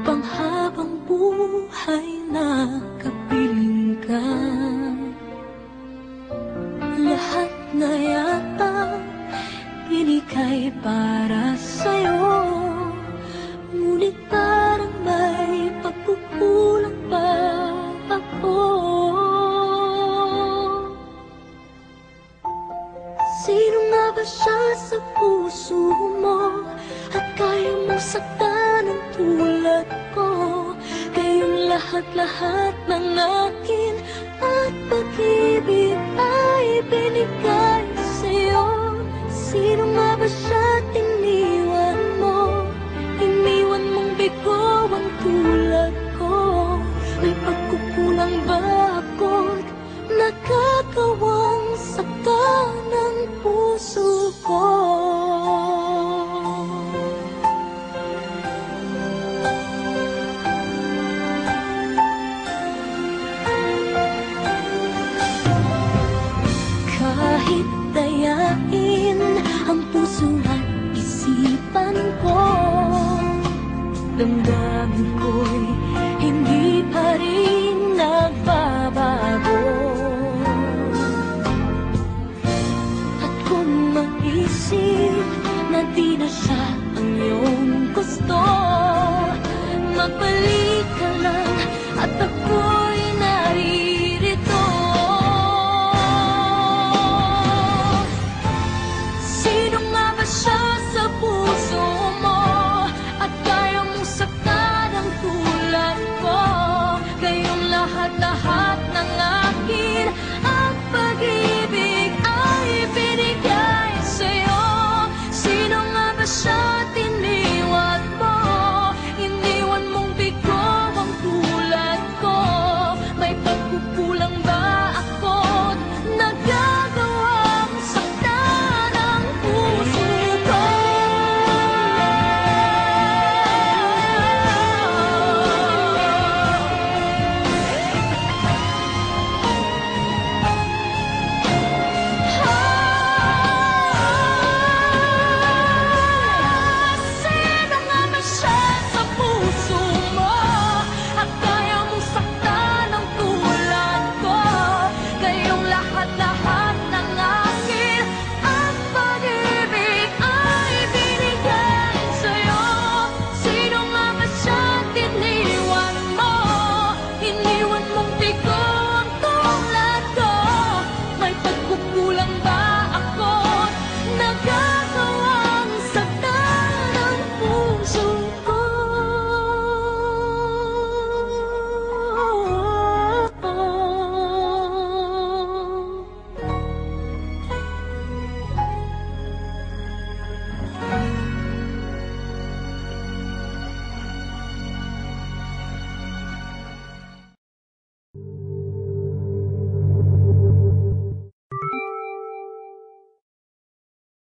panghabang buhay na kapiling ka. Lahat na yata binikay para sa'yo, ngunit parang may pagkukulang pa ako. Sino nga ba siya sa puso mo at kaya mong saktan ng tulad ko? Kayong lahat-lahat ng akin at pag-ibig ay binigay sa'yo. Sino nga ba siya iniwan mo? Iniwan mong bigo ang tulad ko. May pagkukulang ba ako't nakakawang saktan ng puso ko? Kahit dayain ang puso at isipan ko, damdamin ko'y hindi pa rin nagbabago. At kung maisip na di na siya ang iyong gusto,